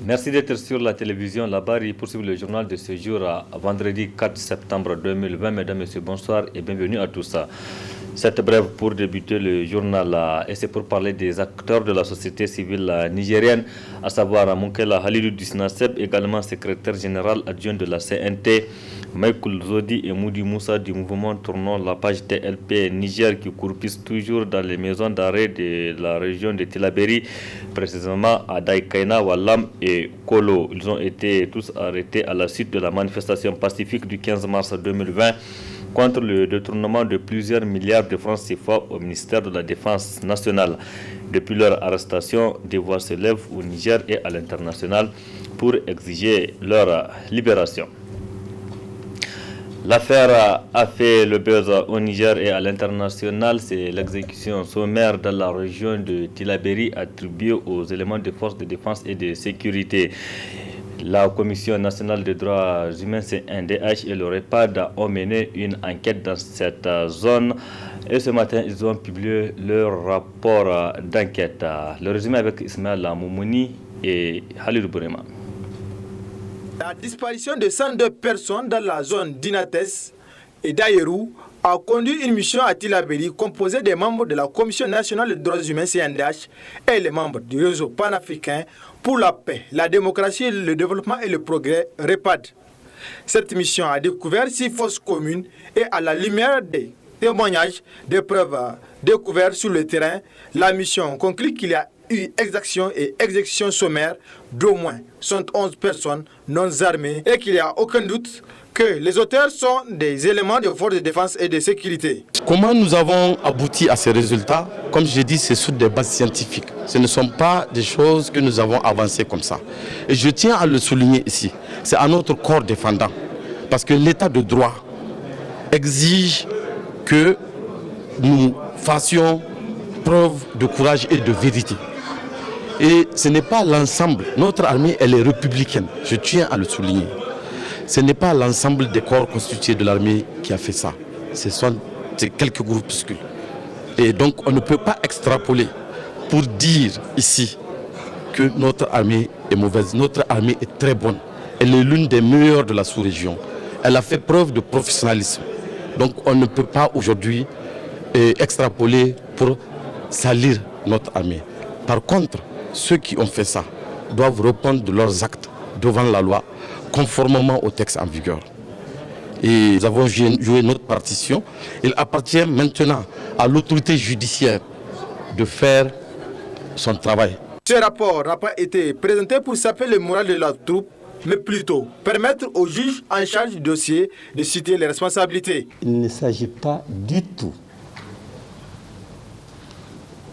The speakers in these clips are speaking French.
Merci d'être sur la télévision. La barre poursuit le journal de ce jour, vendredi 4 septembre 2020. Mesdames, Messieurs, bonsoir et bienvenue à tous. Cette brève pour débuter le journal et c'est pour parler des acteurs de la société civile nigérienne, à savoir Moukela Halidou Disnaseb, également secrétaire général adjoint de la CNT, Michael Zodi et Moudi Moussa du mouvement Tournons la page TLP Niger qui croupissent toujours dans les maisons d'arrêt de la région de Tillabéri, précisément à Daïkaina, Wallam et Kolo. Ils ont été tous arrêtés à la suite de la manifestation pacifique du 15 mars 2020 contre le détournement de plusieurs milliards de francs CFA au ministère de la Défense nationale. Depuis leur arrestation, des voix se lèvent au Niger et à l'international pour exiger leur libération. L'affaire a fait le buzz au Niger et à l'international. C'est l'exécution sommaire dans la région de Tillabéri attribuée aux éléments des forces de défense et de sécurité. La Commission nationale des droits humains, CNDH, et le REPAD ont mené une enquête dans cette zone. Et ce matin, ils ont publié leur rapport d'enquête. Le résumé avec Ismaël Moumouni et Halil Bourema. La disparition de 102 personnes dans la zone d'Inates et d'Aïrou a conduit une mission à Tillabéri composée des membres de la Commission nationale des droits humains CNDH et les membres du réseau panafricain pour la paix, la démocratie, le développement et le progrès REPAD. Cette mission a découvert 6 fosses communes et à la lumière des témoignages, des preuves découvertes sur le terrain, la mission conclut qu'il y a eu exaction et exécution sommaire d'au moins 71 personnes non armées et qu'il n'y a aucun doute que les auteurs sont des éléments de forces de défense et de sécurité. Comment nous avons abouti à ces résultats? Comme j'ai dit, c'est sur des bases scientifiques. Ce ne sont pas des choses que nous avons avancées comme ça. Et je tiens à le souligner ici. C'est à notre corps défendant. Parce que l'état de droit exige que nous fassions preuve de courage et de vérité. Et ce n'est pas l'ensemble. Notre armée, elle est républicaine. Je tiens à le souligner. Ce n'est pas l'ensemble des corps constitués de l'armée qui a fait ça. Ce sont quelques groupuscules. Et donc, on ne peut pas extrapoler pour dire ici que notre armée est mauvaise. Notre armée est très bonne. Elle est l'une des meilleures de la sous-région. Elle a fait preuve de professionnalisme. Donc, on ne peut pas aujourd'hui extrapoler pour salir notre armée. Par contre, ceux qui ont fait ça doivent répondre de leurs actes devant la loi, conformément au texte en vigueur. Et nous avons joué notre partition. Il appartient maintenant à l'autorité judiciaire de faire son travail. Ce rapport n'a pas été présenté pour saper le moral de la troupe, mais plutôt permettre aux juges en charge du dossier de citer les responsabilités. Il ne s'agit pas du tout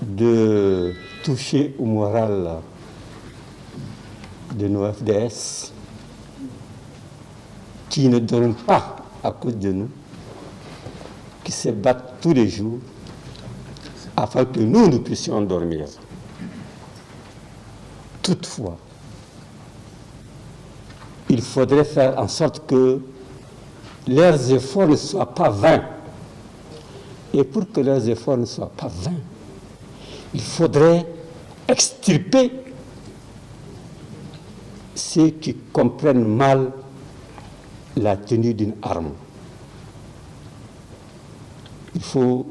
de toucher au moral de nos FDS qui ne dorment pas à cause de nous, qui se battent tous les jours afin que nous puissions dormir. Toutefois, il faudrait faire en sorte que leurs efforts ne soient pas vains. Et pour que leurs efforts ne soient pas vains, il faudrait extirper ceux qui comprennent mal la tenue d'une arme. Il faut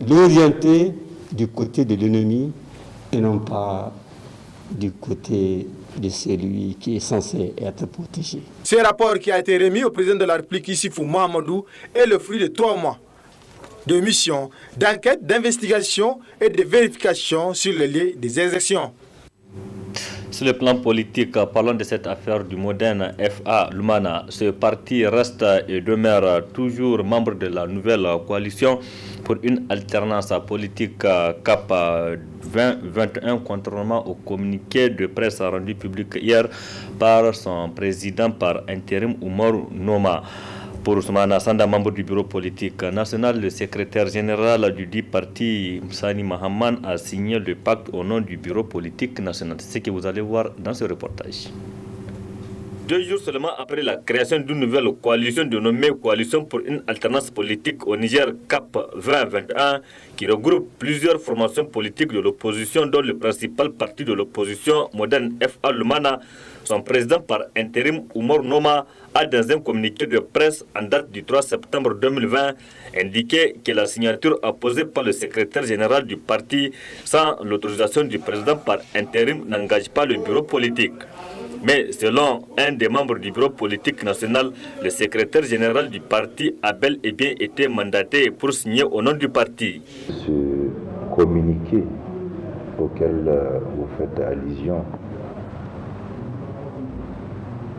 l'orienter du côté de l'ennemi et non pas du côté de celui qui est censé être protégé. Ce rapport qui a été remis au président de la République, Issifou Mahamadou, est le fruit de 3 mois de mission, d'enquête, d'investigation et de vérification sur les lieux des exactions. Sur le plan politique, parlons de cette affaire du moderne FA Lumana. Ce parti reste et demeure toujours membre de la nouvelle coalition pour une alternance politique CAP 2021, contrairement au communiqué de presse rendu public hier par son président par intérim Oumar Noma. Pour Ousmane Sanda, membre du bureau politique national, le secrétaire général du dit parti, Moussani Mahaman, a signé le pacte au nom du bureau politique national. C'est ce que vous allez voir dans ce reportage. 2 jours seulement après la création d'une nouvelle coalition dénommée Coalition pour une alternance politique au Niger CAP 2021 qui regroupe plusieurs formations politiques de l'opposition dont le principal parti de l'opposition moderne FA Lumana, son président par intérim Oumar Noma a dans un communiqué de presse en date du 3 septembre 2020 indiqué que la signature apposée par le secrétaire général du parti sans l'autorisation du président par intérim n'engage pas le bureau politique. Mais selon un des membres du bureau politique national, le secrétaire général du parti a bel et bien été mandaté pour signer au nom du parti. Ce communiqué auquel vous faites allusion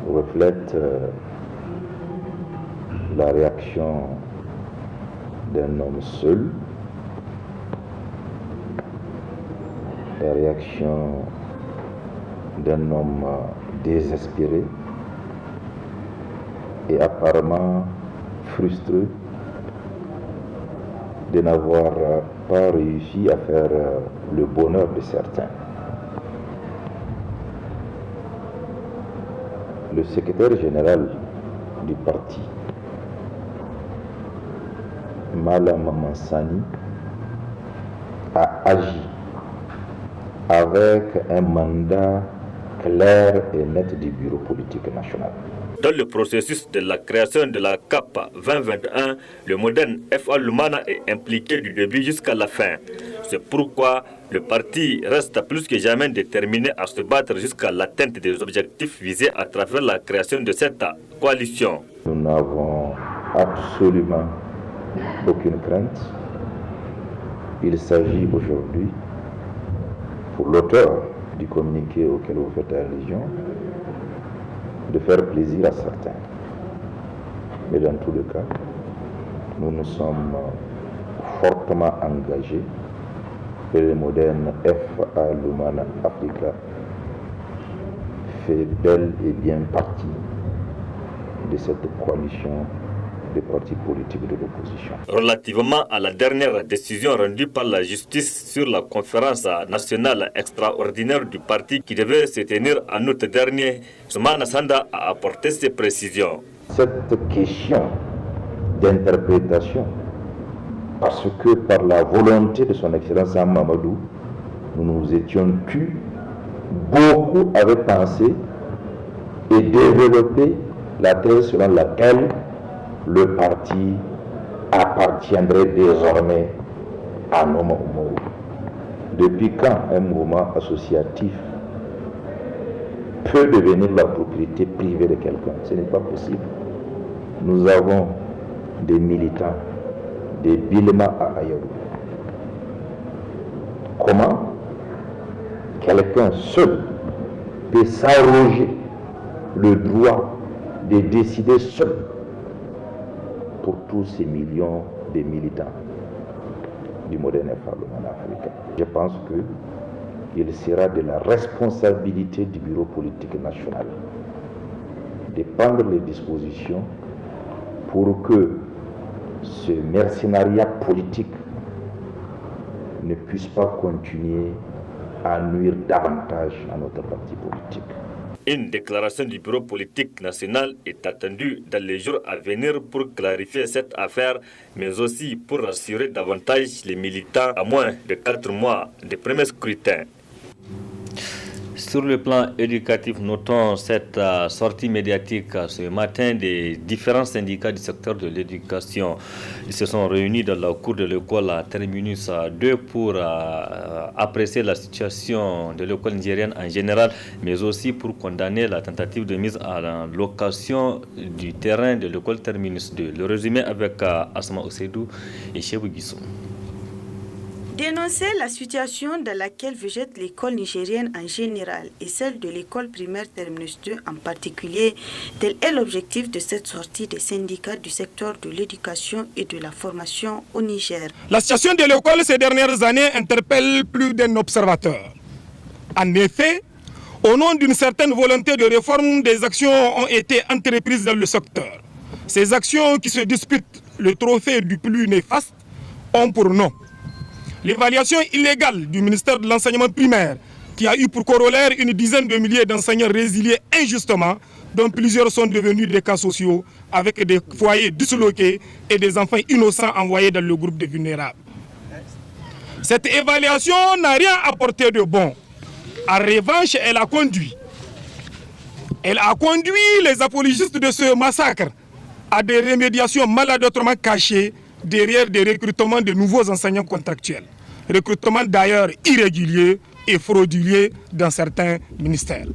reflète la réaction d'un homme seul, la réaction d'un homme désespéré et apparemment frustré de n'avoir pas réussi à faire le bonheur de certains. Le secrétaire général du parti, Malam Mansani, a agi avec un mandat clair et net du bureau politique national. Dans le processus de la création de la CAP 2021, le moderne FA Lumana est impliqué du début jusqu'à la fin. C'est pourquoi le parti reste plus que jamais déterminé à se battre jusqu'à l'atteinte des objectifs visés à travers la création de cette coalition. Nous n'avons absolument aucune crainte. Il s'agit aujourd'hui, pour l'auteur du communiqué auquel vous faites allusion, de faire plaisir à certains. Mais dans tous les cas, nous nous sommes fortement engagés et le moderne FA Lumana Africa fait bel et bien partie de cette coalition des partis politiques de l'opposition. Relativement à la dernière décision rendue par la justice sur la conférence nationale extraordinaire du parti qui devait se tenir en août dernier, Soumana Sanda a apporté ses précisions. Cette question d'interprétation, parce que par la volonté de son Excellence Mamadou, nous nous étions tus, beaucoup avaient pensé et développé la thèse selon laquelle le parti appartiendrait désormais à Noma Umaru. Depuis quand un mouvement associatif peut devenir la propriété privée de quelqu'un? Ce n'est pas possible. Nous avons des militants, des Bilema à Ayarou. Comment quelqu'un seul peut s'arroger le droit de décider seul pour tous ces millions de militants du moderne Parlement africain? Je pense qu'il sera de la responsabilité du bureau politique national de prendre les dispositions pour que ce mercenariat politique ne puisse pas continuer à nuire davantage à notre parti politique. Une déclaration du bureau politique national est attendue dans les jours à venir pour clarifier cette affaire, mais aussi pour rassurer davantage les militants à moins de 4 mois des premiers scrutins. Sur le plan éducatif, notons cette sortie médiatique ce matin des différents syndicats du secteur de l'éducation. Ils se sont réunis dans la cour de l'école à Terminus 2 pour apprécier la situation de l'école nigérienne en général, mais aussi pour condamner la tentative de mise en location du terrain de l'école Terminus 2. Le résumé avec Asma Oseidou et Chebou Guissou. Dénoncer la situation dans laquelle végète l'école nigérienne en général et celle de l'école primaire Terminus 2 en particulier, tel est l'objectif de cette sortie des syndicats du secteur de l'éducation et de la formation au Niger. La situation de l'école ces dernières années interpelle plus d'un observateur. En effet, au nom d'une certaine volonté de réforme, des actions ont été entreprises dans le secteur. Ces actions qui se disputent le trophée du plus néfaste ont pour nom l'évaluation illégale du ministère de l'enseignement primaire qui a eu pour corollaire une dizaine de milliers d'enseignants résiliés injustement dont plusieurs sont devenus des cas sociaux, avec des foyers disloqués et des enfants innocents envoyés dans le groupe des vulnérables. Cette évaluation n'a rien apporté de bon. En revanche, elle a conduit les apologistes de ce massacre à des remédiations maladroitement cachées derrière des recrutements de nouveaux enseignants contractuels. Recrutements d'ailleurs irréguliers et frauduleux dans certains ministères.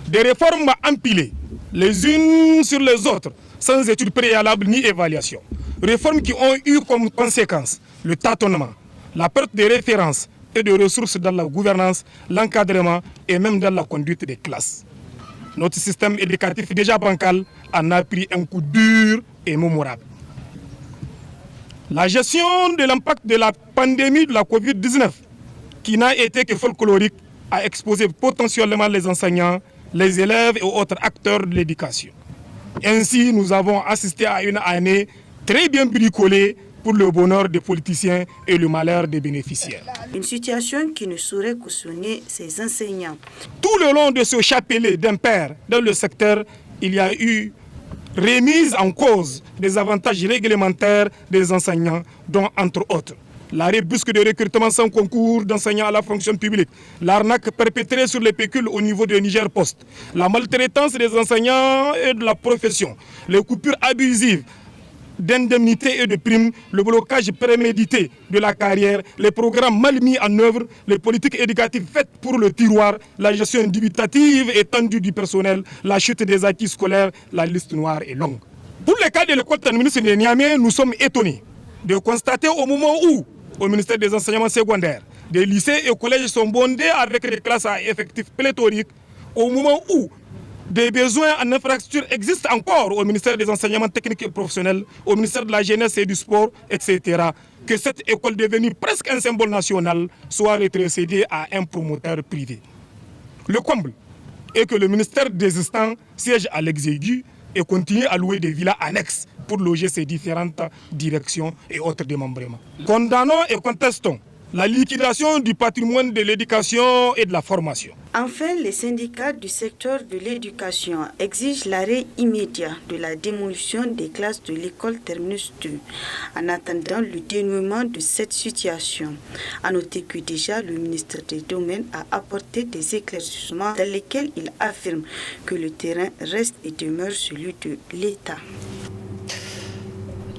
Des réformes empilées, les unes sur les autres, sans études préalables ni évaluation. Réformes qui ont eu comme conséquence le tâtonnement, la perte de références et de ressources dans la gouvernance, l'encadrement et même dans la conduite des classes. Notre système éducatif déjà bancal en a pris un coup dur et mémorable. La gestion de l'impact de la pandémie de la Covid-19, qui n'a été que folklorique, a exposé potentiellement les enseignants, les élèves et autres acteurs de l'éducation. Ainsi, nous avons assisté à une année très bien bricolée pour le bonheur des politiciens et le malheur des bénéficiaires. Une situation qui ne saurait cautionner ces enseignants. Tout le long de ce chapelet d'impair dans le secteur, il y a eu remise en cause des avantages réglementaires des enseignants, dont entre autres l'arrêt brusque de recrutement sans concours d'enseignants à la fonction publique, l'arnaque perpétrée sur les pécules au niveau de Niger Post, la maltraitance des enseignants et de la profession, les coupures abusives d'indemnités et de primes, le blocage prémédité de la carrière, les programmes mal mis en œuvre, les politiques éducatives faites pour le tiroir, la gestion dubitative et tendue du personnel, la chute des acquis scolaires, la liste noire est longue. Pour le cas de l'école terminale de Niamey, nous sommes étonnés de constater au moment où, au ministère des enseignements secondaires, des lycées et collèges sont bondés avec des classes à effectifs pléthoriques, au moment où des besoins en infrastructure existent encore au ministère des enseignements techniques et professionnels, au ministère de la jeunesse et du sport, etc., que cette école devenue presque un symbole national soit rétrocédée à un promoteur privé. Le comble est que le ministère désistant siège à l'exécutif et continue à louer des villas annexes pour loger ses différentes directions et autres démembrements. Condamnons et contestons la liquidation du patrimoine de l'éducation et de la formation. Enfin, les syndicats du secteur de l'éducation exigent l'arrêt immédiat de la démolition des classes de l'école Terminus 2 en attendant le dénouement de cette situation. À noter que déjà le ministre des Domaines a apporté des éclaircissements dans lesquels il affirme que le terrain reste et demeure celui de l'État.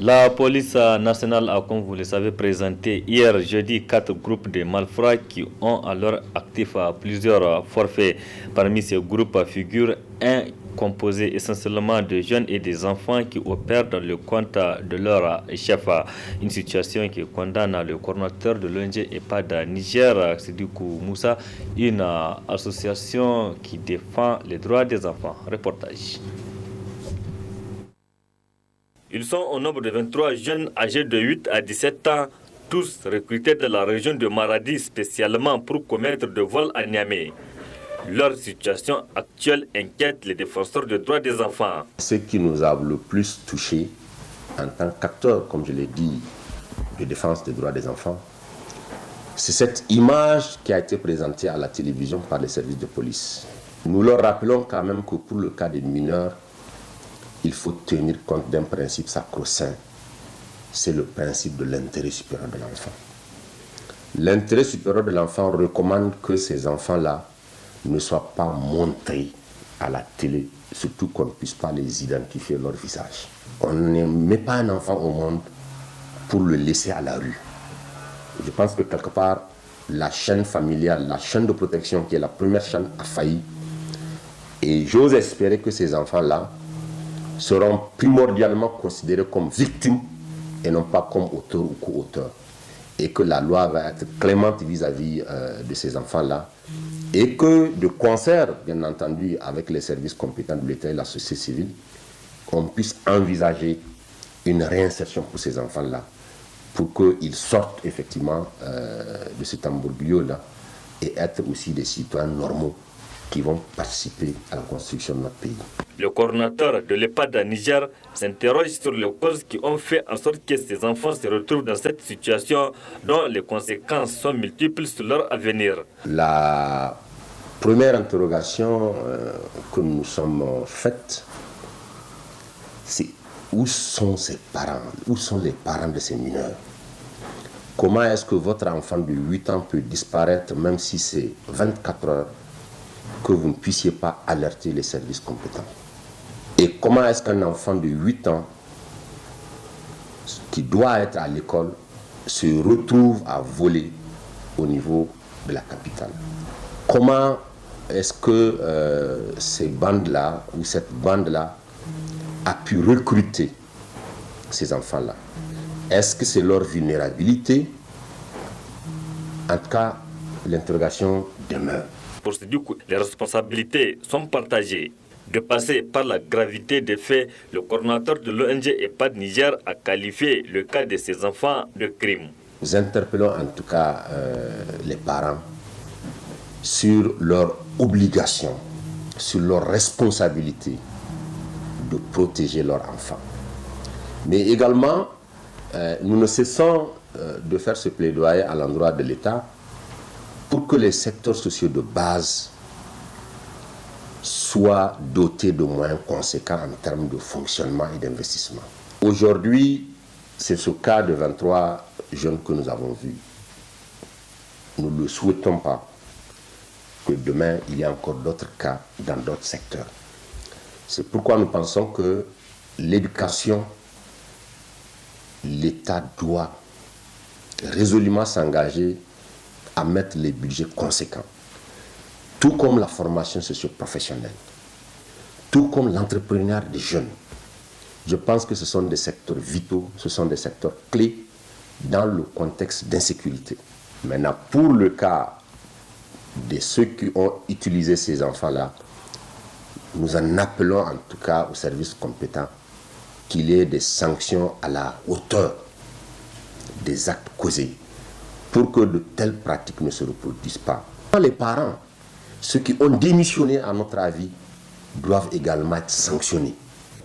La police nationale a, comme vous le savez, présenté hier jeudi 4 groupes de malfrats qui ont à leur actif plusieurs forfaits. Parmi ces groupes figure un composé essentiellement de jeunes et des enfants qui opèrent dans le compte de leur chef. Une situation qui condamne le coordinateur de l'ONG EPAD Niger, Sidikou Moussa, une association qui défend les droits des enfants. Reportage. Ils sont au nombre de 23 jeunes âgés de 8 à 17 ans, tous recrutés de la région de Maradi spécialement pour commettre de vols à Niamey. Leur situation actuelle inquiète les défenseurs des droits des enfants. Ce qui nous a le plus touché en tant qu'acteurs, comme je l'ai dit, de défense des droits des enfants, c'est cette image qui a été présentée à la télévision par les services de police. Nous leur rappelons quand même que pour le cas des mineurs, il faut tenir compte d'un principe sacro-saint. C'est le principe de l'intérêt supérieur de l'enfant. L'intérêt supérieur de l'enfant recommande que ces enfants-là ne soient pas montrés à la télé, surtout qu'on ne puisse pas les identifier leur visage. On ne met pas un enfant au monde pour le laisser à la rue. Je pense que quelque part, la chaîne familiale, la chaîne de protection qui est la première chaîne a failli. Et j'ose espérer que ces enfants-là seront primordialement considérés comme victimes et non pas comme auteurs ou co-auteurs. Et que la loi va être clémente vis-à-vis de ces enfants-là. Et que, de concert, bien entendu, avec les services compétents de l'État et la société civile, on puisse envisager une réinsertion pour ces enfants-là, pour qu'ils sortent effectivement de cet embourbillon-là et être aussi des citoyens normaux qui vont participer à la construction de notre pays. Le coordinateur de l'EPAD à Niger s'interroge sur les causes qui ont fait en sorte que ces enfants se retrouvent dans cette situation dont les conséquences sont multiples sur leur avenir. La première interrogation que nous sommes faites, c'est où sont ses parents? Où sont les parents de ces mineurs? Comment est-ce que votre enfant de 8 ans peut disparaître, même si c'est 24 heures, que vous ne puissiez pas alerter les services compétents? Et comment est-ce qu'un enfant de 8 ans qui doit être à l'école se retrouve à voler au niveau de la capitale? Comment est-ce que ces bandes-là, ou cette bande-là, a pu recruter ces enfants-là? Est-ce que c'est leur vulnérabilité? En tout cas, l'interrogation demeure. Pour ce coup, les responsabilités sont partagées. De passer par la gravité des faits, le coordinateur de l'ONG EHPAD Niger a qualifié le cas de ces enfants de crime. Nous interpellons en tout cas les parents sur leur obligation, sur leur responsabilité de protéger leurs enfants. Mais également, nous ne cessons de faire ce plaidoyer à l'endroit de l'État pour que les secteurs sociaux de base soient dotés de moyens conséquents en termes de fonctionnement et d'investissement. Aujourd'hui, c'est ce cas de 23 jeunes que nous avons vus. Nous ne le souhaitons pas que demain, il y ait encore d'autres cas dans d'autres secteurs. C'est pourquoi nous pensons que l'éducation, l'État doit résolument s'engager à mettre les budgets conséquents, tout comme la formation socio-professionnelle, tout comme l'entrepreneuriat des jeunes. Je pense que ce sont des secteurs vitaux, ce sont des secteurs clés dans le contexte d'insécurité. Maintenant, pour le cas de ceux qui ont utilisé ces enfants-là, nous en appelons en tout cas aux services compétents qu'il y ait des sanctions à la hauteur des actes causés pour que de telles pratiques ne se reproduisent pas. Les parents, ceux qui ont démissionné à notre avis, doivent également être sanctionnés.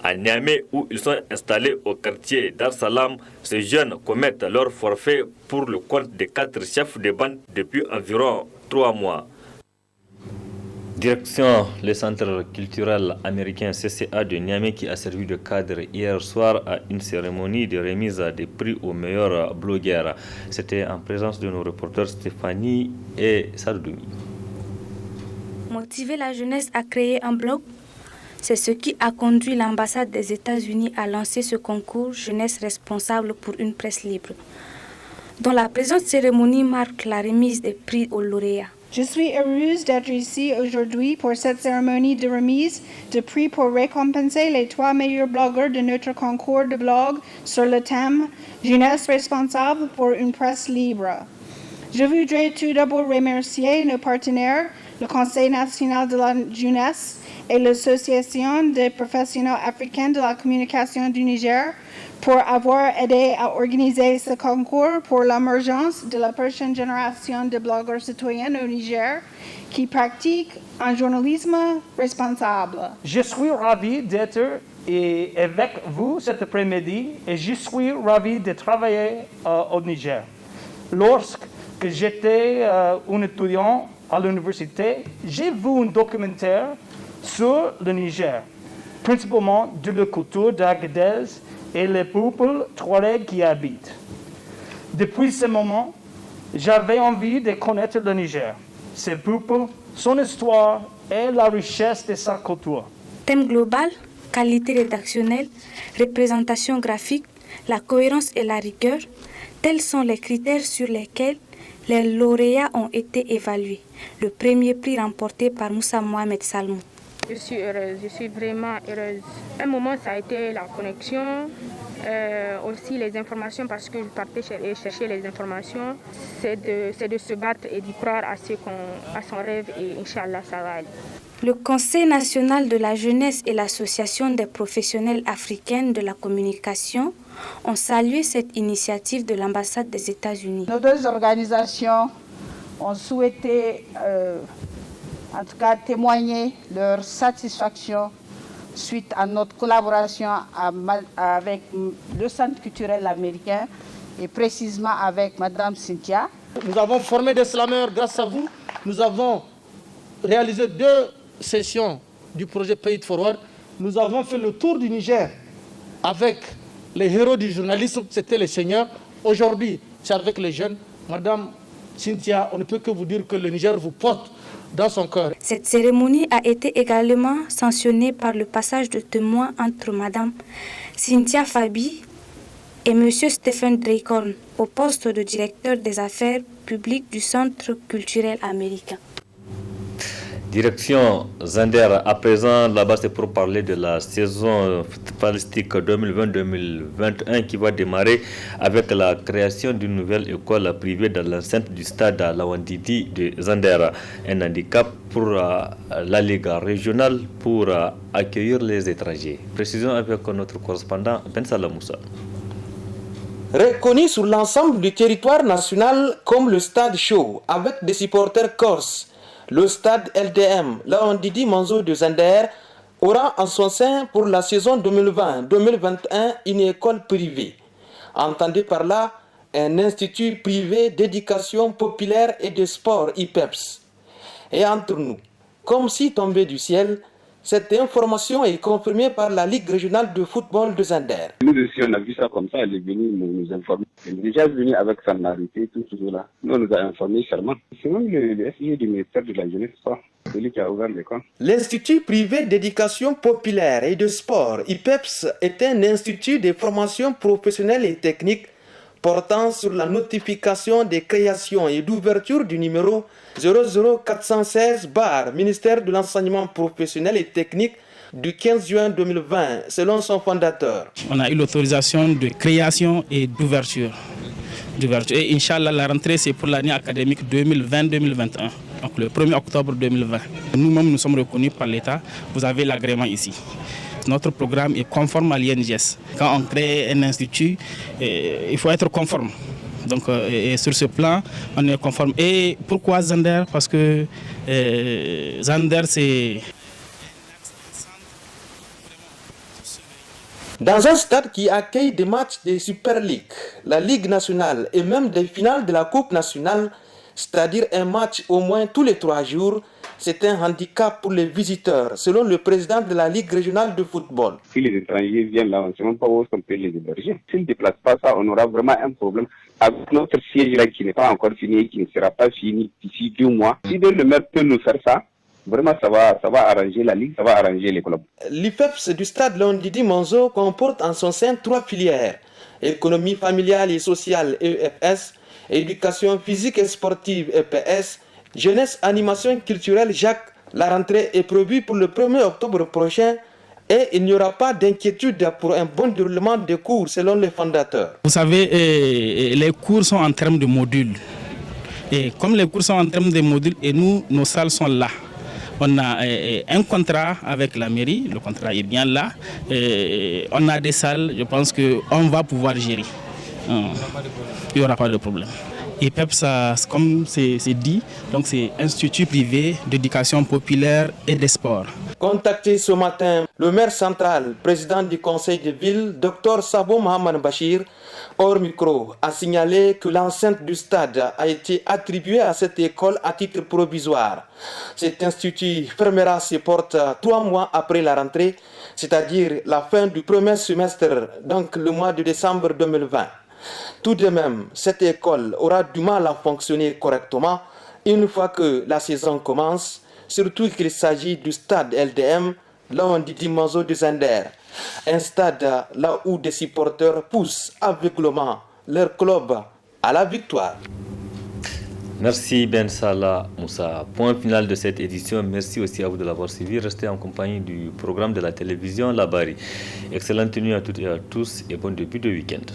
À Niamey, où ils sont installés au quartier Dar Salam, ces jeunes commettent leur forfait pour le compte de 4 chefs de bande depuis environ 3 mois. Direction le centre culturel américain CCA de Niamey qui a servi de cadre hier soir à une cérémonie de remise des prix aux meilleurs blogueurs. C'était en présence de nos reporters Stéphanie et Sardoumi. Motiver la jeunesse à créer un blog, c'est ce qui a conduit l'ambassade des États-Unis à lancer ce concours Jeunesse responsable pour une presse libre, dont la présente cérémonie marque la remise des prix aux lauréats. Je suis heureuse d'être ici aujourd'hui pour cette cérémonie de remise de prix pour récompenser les 3 meilleurs blogueurs de notre concours de blog sur le thème Jeunesse responsable pour une presse libre. Je voudrais tout d'abord remercier nos partenaires, le Conseil national de la jeunesse et l'Association des professionnels africains de la communication du Niger pour avoir aidé à organiser ce concours pour l'émergence de la prochaine génération de blogueurs citoyens au Niger qui pratiquent un journalisme responsable. Je suis ravi d'être avec vous cet après-midi et je suis ravi de travailler au Niger. Lorsque j'étais un étudiant à l'université, j'ai vu un documentaire sur le Niger, principalement de la culture d'Agadez et les peuples touaregs qui y habitent. Depuis ce moment, j'avais envie de connaître le Niger, ses peuples, son histoire et la richesse de sa culture. Thème global, qualité rédactionnelle, représentation graphique, la cohérence et la rigueur, tels sont les critères sur lesquels les lauréats ont été évalués. Le premier prix remporté par Moussa Mohamed Salmou. Je suis heureuse, je suis vraiment heureuse. Un moment, ça a été la connexion, aussi les informations, parce que je partais chercher les informations. C'est de se battre et d'y croire à son rêve et Inch'Allah, ça va aller. Le Conseil national de la jeunesse et l'Association des professionnels africains de la communication ont salué cette initiative de l'ambassade des États-Unis. Nos deux organisations ont souhaité en tout cas témoigner leur satisfaction suite à notre collaboration avec le Centre culturel américain et précisément avec Madame Cynthia. Nous avons formé des slameurs grâce à vous. Nous avons réalisé 2 sessions du projet Pay It Forward, nous avons fait le tour du Niger avec les héros du journalisme, c'était les seniors. Aujourd'hui, c'est avec les jeunes. Madame Cynthia, on ne peut que vous dire que le Niger vous porte dans son cœur. Cette cérémonie a été également sanctionnée par le passage de témoin entre Madame Cynthia Fabi et Monsieur Stephen Draycorn au poste de directeur des affaires publiques du Centre culturel américain. Direction Zander, à présent, là-bas, c'est pour parler de la saison footballistique 2020-2021 qui va démarrer avec la création d'une nouvelle école privée dans l'enceinte du stade Lawandidi de Zander. Un handicap pour la Ligue régionale pour accueillir les étrangers. Précision avec notre correspondant Ben Salamoussa. Reconnu sur l'ensemble du territoire national comme le stade chaud, avec des supporters corses, le stade LDM, Lawandidi Manzo de Zander, aura en son sein pour la saison 2020-2021 une école privée. Entendez par là un institut privé d'éducation populaire et de sport IPEPS. Et entre nous, comme si tombé du ciel, cette information est confirmée par la Ligue régionale de football de Zander. Nous aussi, on a vu ça comme ça, elle est venue nous informer. Elle est déjà venue avec sa narité, tout là. Nous, on nous a informés seulement. C'est même le SIE du ministère de la Jeunesse, celui qui a ouvert l'école. L'Institut privé d'éducation populaire et de sport, IPEPS, est un institut de formation professionnelle et technique portant sur la notification des créations et d'ouverture du numéro 00416 ministère de l'enseignement professionnel et technique du 15 juin 2020, selon son fondateur. On a eu l'autorisation de création et d'ouverture. Et Inch'Allah, la rentrée, c'est pour l'année académique 2020-2021, donc le 1er octobre 2020. Nous-mêmes, nous sommes reconnus par l'État. Vous avez l'agrément ici. Notre programme est conforme à l'INJS. Quand on crée un institut, il faut être conforme. Donc, et sur ce plan, on est conforme. Et pourquoi Zander? Parce que Zander, c'est... Dans un stade qui accueille des matchs de Super League, la Ligue nationale et même des finales de la Coupe nationale, c'est-à-dire un match au moins tous les 3 jours, c'est un handicap pour les visiteurs, selon le président de la Ligue régionale de football. Si les étrangers viennent là, on ne sait même pas où on peut les héberger. S'ils ne déplacent pas ça, on aura vraiment un problème. Avec notre siège là qui n'est pas encore fini, qui ne sera pas fini d'ici 2 mois, si le maire peut nous faire ça, vraiment ça va arranger la Ligue, ça va arranger les clubs. L'IPEPS du stade Lawandidi Manzo comporte en son sein 3 filières. Économie familiale et sociale, EFS, éducation physique et sportive, EPS, jeunesse, animation culturelle, Jacques. La rentrée est prévue pour le 1er octobre prochain et il n'y aura pas d'inquiétude pour un bon déroulement des cours selon les fondateurs. Vous savez, les cours sont en termes de modules. Et comme les cours sont en termes de modules, et nous, nos salles sont là. On a un contrat avec la mairie, le contrat est bien là. On a des salles, je pense qu'on va pouvoir gérer. Il n'y aura pas de problème. Et IPEPS, comme c'est dit, donc c'est Institut privé d'éducation populaire et des sports. Contacté ce matin, le maire central, président du conseil de ville, Dr Sabo Mohamed Bachir, hors micro, a signalé que l'enceinte du stade a été attribuée à cette école à titre provisoire. Cet institut fermera ses portes 3 mois après la rentrée, c'est-à-dire la fin du 1er semestre, donc le mois de décembre 2020. Tout de même, cette école aura du mal à fonctionner correctement une fois que la saison commence, surtout qu'il s'agit du stade LDM, Lawandidi Manzo de Zander. Un stade là où des supporters poussent aveuglément leur club à la victoire. Merci Ben Salah Moussa. Point final de cette édition. Merci aussi à vous de l'avoir suivi. Restez en compagnie du programme de la télévision Labari. Excellente nuit à toutes et à tous et bon début de week-end.